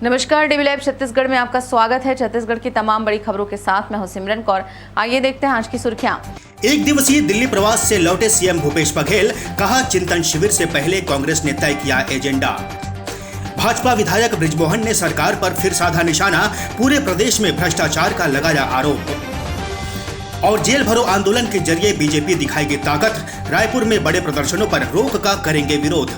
नमस्कार, DV live Chhattisgarh में आपका स्वागत है। छत्तीसगढ़ की तमाम बड़ी खबरों के साथ मैं हूं सिमरन कौर। आइए देखते हैं आज की सुर्खियां। एक दिवसीय दिल्ली प्रवास से लौटे सीएम भूपेश बघेल, कहा चिंतन शिविर से पहले कांग्रेस ने तय किया एजेंडा। भाजपा विधायक बृजमोहन ने सरकार पर फिर साधा निशाना, पूरे प्रदेश में भ्रष्टाचार का लगाया आरोप। और जेल भरो आंदोलन के जरिए बीजेपी दिखाएगी ताकत, रायपुर में बड़े प्रदर्शनों पर रोक का करेंगे विरोध।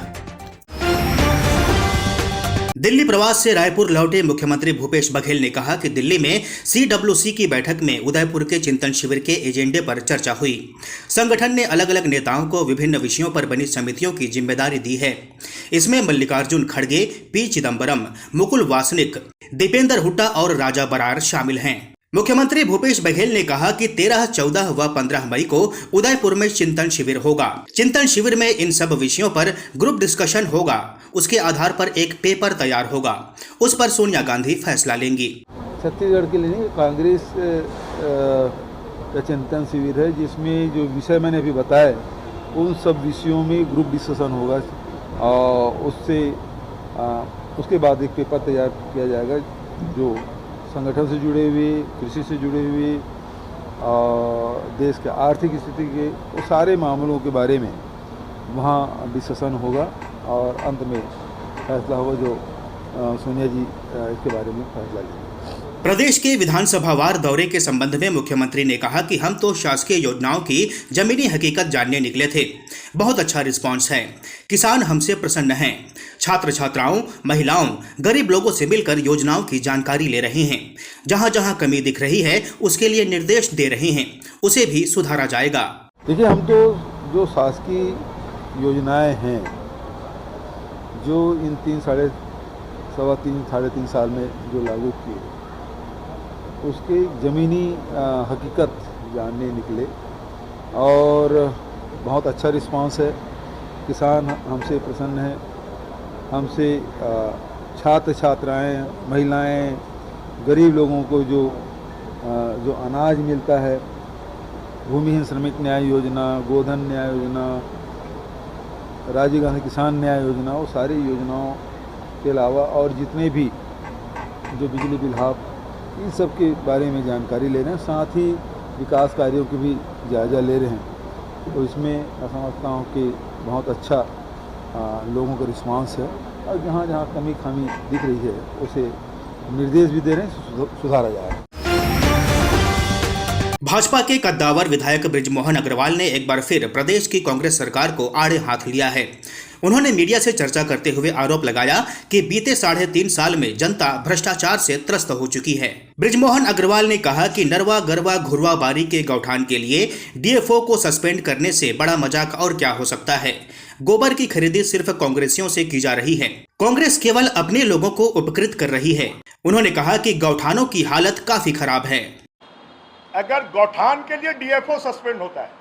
दिल्ली प्रवास से रायपुर लौटे मुख्यमंत्री भूपेश बघेल ने कहा कि दिल्ली में CWC की बैठक में उदयपुर के चिंतन शिविर के एजेंडे पर चर्चा हुई। संगठन ने अलग अलग नेताओं को विभिन्न विषयों पर बनी समितियों की जिम्मेदारी दी है। इसमें मल्लिकार्जुन खड़गे, P चिदंबरम, मुकुल वासनिक, दीपेंद्र हुड्डा और राजा बरार शामिल हैं। मुख्यमंत्री भूपेश बघेल ने कहा कि 13, 14 व 15 मई को उदयपुर में चिंतन शिविर होगा। चिंतन शिविर में इन सब विषयों पर ग्रुप डिस्कशन होगा। उसके आधार पर एक पेपर तैयार होगा, उस पर सोनिया गांधी फैसला लेंगी। छत्तीसगढ़ के लिए कांग्रेस का चिंतन शिविर है, जिसमें जो विषय मैंने अभी बताए उन सब विषयों में ग्रुप डिस्कशन होगा और उसके बाद एक पेपर तैयार किया जाएगा जो संगठन से जुड़े हुए, कृषि से जुड़े हुए, देश के आर्थिक स्थिति के वो सारे मामलों के बारे में वहाँ डिस्कशन होगा और अंत में फैसला होगा जो सोनिया जी इसके बारे में फैसला लेंगे। प्रदेश के विधानसभावार दौरे के संबंध में मुख्यमंत्री ने कहा कि हम तो शासकीय योजनाओं की जमीनी हकीकत जानने निकले थे। बहुत अच्छा रिस्पांस है। किसान हमसे प्रसन्न हैं। छात्र छात्राओं, महिलाओं, गरीब लोगों से मिलकर योजनाओं की जानकारी ले रहे हैं। जहां जहां कमी दिख रही है उसके लिए निर्देश दे रहे हैं, उसे भी सुधारा जाएगा। देखिए, हम तो जो शासकीय योजनाएं हैं जो इन 3 3.5 साल में जो लागू किए उसके ज़मीनी हकीकत जानने निकले और बहुत अच्छा रिस्पांस है। किसान हमसे प्रसन्न हैं। हमसे छात्र छात्राएं, महिलाएं, गरीब लोगों को जो अनाज मिलता है, भूमिहीन श्रमिक न्याय योजना, गोधन न्याय योजना, राजीव गांधी किसान न्याय योजना, वो सारी योजनाओं के अलावा और जितने भी जो बिजली बिल हाफ, इन सब के बारे में जानकारी ले रहे हैं। साथ ही विकास कार्यों की भी जायज़ा ले रहे हैं। तो इसमें मैं समझता हूँ कि बहुत अच्छा लोगों का रिस्पांस है और जहाँ जहाँ कमी खामी दिख रही है उसे निर्देश भी दे रहे हैं, सुधारा जाए। भाजपा के कद्दावर विधायक बृजमोहन अग्रवाल ने एक बार फिर प्रदेश की कांग्रेस सरकार को आड़े हाथ लिया है। उन्होंने मीडिया से चर्चा करते हुए आरोप लगाया कि बीते 3.5 साल में जनता भ्रष्टाचार से त्रस्त हो चुकी है। बृजमोहन अग्रवाल ने कहा कि नरवा गरवा घुरवा बारी के गौठान के लिए DFO को सस्पेंड करने से बड़ा मजाक और क्या हो सकता है। गोबर की खरीदी सिर्फ कांग्रेसियों से की जा रही है। कांग्रेस केवल अपने लोगों को उपकृत कर रही है। उन्होंने कहा कि गौठानों की हालत काफी खराब है। अगर गौठान के लिए DFO सस्पेंड होता है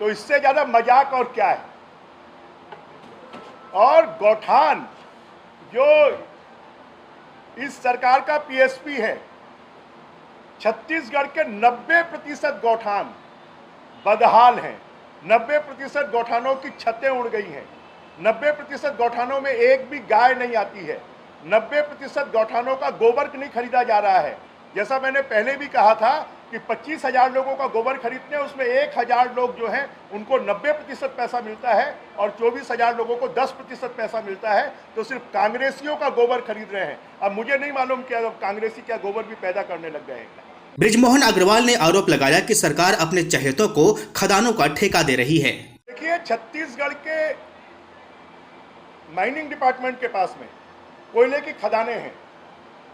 तो इससे ज्यादा मजाक और क्या है। और गौठान जो इस सरकार का PSP है, छत्तीसगढ़ के 90% गौठान बदहाल हैं। 90% गौठानों की छतें उड़ गई हैं। 90% गौठानों में एक भी गाय नहीं आती है। 90% गौठानों का गोबर नहीं खरीदा जा रहा है। जैसा मैंने पहले भी कहा था कि 25,000 लोगों का गोबर खरीदते हैं, उसमें 1,000 लोग जो हैं उनको 90% पैसा मिलता है और 24,000 लोगों को 10% पैसा मिलता है। तो सिर्फ कांग्रेसियों का गोबर खरीद रहे हैं। अब मुझे नहीं मालूम कि कांग्रेसी क्या गोबर भी पैदा करने लग गए हैं। बृजमोहन अग्रवाल ने आरोप लगाया कि सरकार अपने चहेतों को खदानों का ठेका दे रही है। देखिए, छत्तीसगढ़ के माइनिंग डिपार्टमेंट के पास में कोयले की खदानें हैं।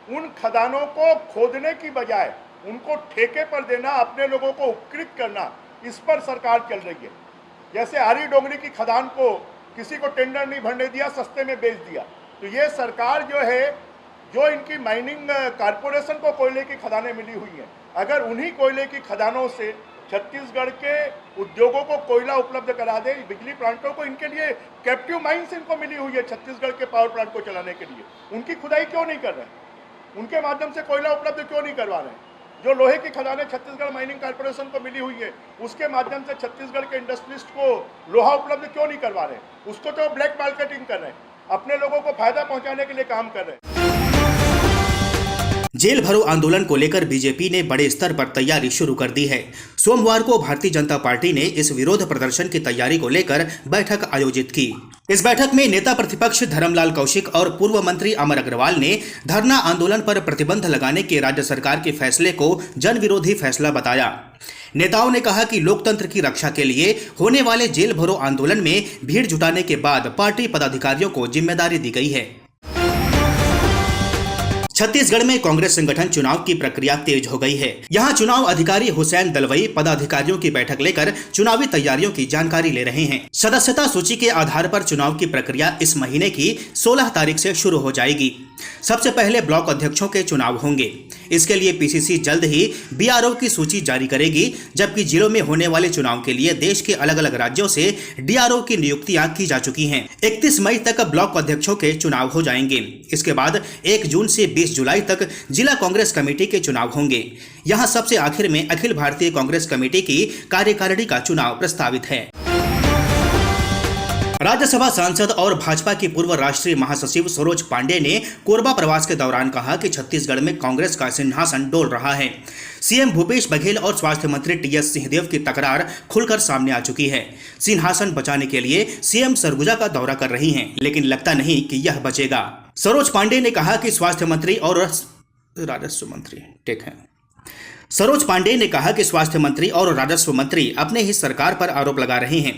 उन खदानों को खोदने की बजाय उनको ठेके पर देना, अपने लोगों को उपकृत करना, इस पर सरकार चल रही है। जैसे आरी डोंगरी की खदान को किसी को टेंडर नहीं भरने दिया, सस्ते में बेच दिया। तो ये सरकार जो है, जो इनकी माइनिंग कारपोरेशन को कोयले की खदानें मिली हुई हैं, अगर उन्हीं कोयले की खदानों से छत्तीसगढ़ के उद्योगों को कोयला उपलब्ध करा दे, बिजली प्लांटों को, इनके लिए कैप्टिव माइंस इनको मिली हुई है छत्तीसगढ़ के पावर प्लांट को चलाने के लिए, उनकी खुदाई क्यों नहीं कर रहे हैं? उनके माध्यम से कोयला उपलब्ध क्यों नहीं करवा रहे हैं? जो लोहे की खदानें छत्तीसगढ़ माइनिंग कारपोरेशन को मिली हुई है, उसके माध्यम से छत्तीसगढ़ के इंडस्ट्रियलिस्ट को लोहा उपलब्ध क्यों नहीं करवा रहे हैं? उसको तो ब्लैक मार्केटिंग कर रहे हैं। अपने लोगों को फायदा पहुंचाने के लिए काम कर रहे हैं। जेल भरो आंदोलन को लेकर बीजेपी ने बड़े स्तर पर तैयारी शुरू कर दी है। सोमवार को भारतीय जनता पार्टी ने इस विरोध प्रदर्शन की तैयारी को लेकर बैठक आयोजित की। इस बैठक में नेता प्रतिपक्ष धर्मलाल कौशिक और पूर्व मंत्री अमर अग्रवाल ने धरना आंदोलन पर प्रतिबंध लगाने के राज्य सरकार के फैसले को जन विरोधी फैसला बताया। नेताओं ने कहा कि लोकतंत्र की रक्षा के लिए होने वाले जेल भरो आंदोलन में भीड़ जुटाने के बाद पार्टी पदाधिकारियों को जिम्मेदारी दी गई है। छत्तीसगढ़ में कांग्रेस संगठन चुनाव की प्रक्रिया तेज हो गई है। यहां चुनाव अधिकारी हुसैन दलवई पदाधिकारियों की बैठक लेकर चुनावी तैयारियों की जानकारी ले रहे हैं। सदस्यता सूची के आधार पर चुनाव की प्रक्रिया इस महीने की 16 तारीख से शुरू हो जाएगी। सबसे पहले ब्लॉक अध्यक्षों के चुनाव होंगे। इसके लिए पीसीसी जल्द ही बीआरओ की सूची जारी करेगी, जबकि जिलों में होने वाले चुनाव के लिए देश के अलग अलग राज्यों से डीआरओ की नियुक्तियां की जा चुकी हैं। 31 मई तक ब्लॉक अध्यक्षों के चुनाव हो जाएंगे। इसके बाद 1 जून से 20 जुलाई तक जिला कांग्रेस कमेटी के चुनाव होंगे। यहां सबसे आखिर में अखिल भारतीय कांग्रेस कमेटी की कार्यकारिणी का चुनाव प्रस्तावित है। राज्यसभा सांसद और भाजपा की पूर्व राष्ट्रीय महासचिव सरोज पांडे ने कोरबा प्रवास के दौरान कहा कि छत्तीसगढ़ में कांग्रेस का सिंहासन डोल रहा है। सीएम भूपेश बघेल और स्वास्थ्य मंत्री टीएस सिंहदेव की तकरार खुलकर सामने आ चुकी है। सिंहासन बचाने के लिए सीएम सरगुजा का दौरा कर रही हैं, लेकिन लगता नहीं कि यह बचेगा। सरोज पांडे ने कहा कि स्वास्थ्य मंत्री और राजस्व मंत्री सरोज पांडे ने कहा कि स्वास्थ्य मंत्री और राजस्व मंत्री अपने ही सरकार पर आरोप लगा रहे हैं।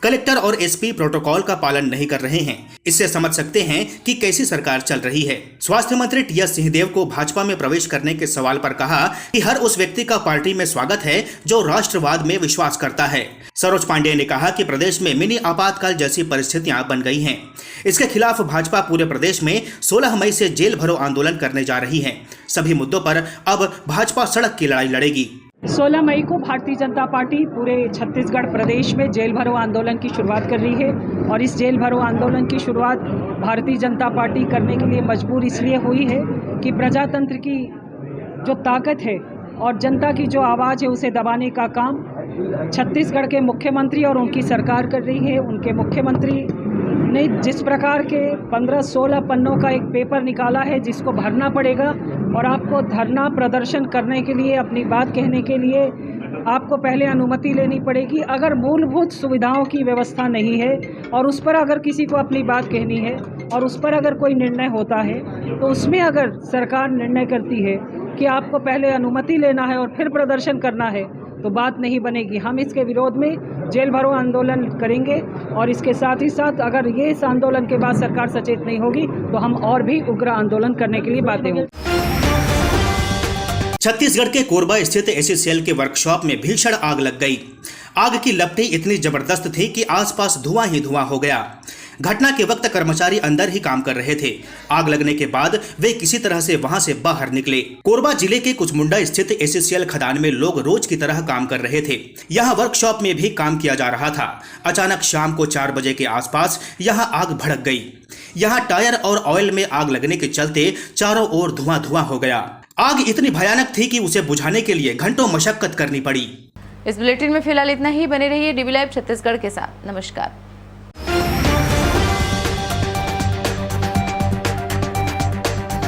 कलेक्टर और एसपी प्रोटोकॉल का पालन नहीं कर रहे हैं। इससे समझ सकते हैं कि कैसी सरकार चल रही है। स्वास्थ्य मंत्री टीएस सिंहदेव को भाजपा में प्रवेश करने के सवाल पर कहा कि हर उस व्यक्ति का पार्टी में स्वागत है जो राष्ट्रवाद में विश्वास करता है। सरोज पांडे ने कहा कि प्रदेश में मिनी आपातकाल जैसी परिस्थितियां बन गई हैं। इसके खिलाफ भाजपा पूरे प्रदेश में 16 मई से जेल भरो आंदोलन करने जा रही है। सभी मुद्दों पर अब भाजपा सड़क की लड़ाई लड़ेगी। 16 मई को भारतीय जनता पार्टी पूरे छत्तीसगढ़ प्रदेश में जेल भरो आंदोलन की शुरुआत कर रही है और इस जेल भरो आंदोलन की शुरुआत भारतीय जनता पार्टी करने के लिए मजबूर इसलिए हुई है कि प्रजातंत्र की जो ताकत है और जनता की जो आवाज़ है उसे दबाने का काम छत्तीसगढ़ के मुख्यमंत्री और उनकी सरकार कर रही है। उनके मुख्यमंत्री ने जिस प्रकार के 15-16 पन्नों का एक पेपर निकाला है जिसको भरना पड़ेगा और आपको धरना प्रदर्शन करने के लिए, अपनी बात कहने के लिए आपको पहले अनुमति लेनी पड़ेगी। अगर मूलभूत सुविधाओं की व्यवस्था नहीं है और उस पर अगर किसी को अपनी बात कहनी है और उस पर अगर कोई निर्णय होता है तो उसमें अगर सरकार निर्णय करती है कि आपको पहले अनुमति लेना है और फिर प्रदर्शन करना है तो बात नहीं बनेगी। हम इसके विरोध में जेल भरो आंदोलन करेंगे और इसके साथ ही साथ अगर ये इस आंदोलन के बाद सरकार सचेत नहीं होगी तो हम और भी उग्र आंदोलन करने के लिए बातें होंगी। छत्तीसगढ़ के कोरबा स्थित एससीएल के वर्कशॉप में भीषण आग लग गई। आग की लपटें इतनी जबरदस्त थी कि आसपास धुआं ही धुआं हो गया। घटना के वक्त कर्मचारी अंदर ही काम कर रहे थे। आग लगने के बाद वे किसी तरह से वहां से बाहर निकले। कोरबा जिले के कुचमुंडा स्थित एससीएल खदान में लोग रोज की तरह काम कर रहे थे। यहां वर्कशॉप में भी काम किया जा रहा था। अचानक शाम को 4 बजे के आसपास यहां आग भड़क गई। यहां टायर और ऑयल में आग लगने के चलते चारों ओर धुआं धुआं हो गया। आग इतनी भयानक थी कि उसे बुझाने के लिए घंटों मशक्कत करनी पड़ी। इस बुलेटिन में फिलहाल इतना ही। बने रहिए डीबी लाइव छत्तीसगढ़ के साथ। नमस्कार।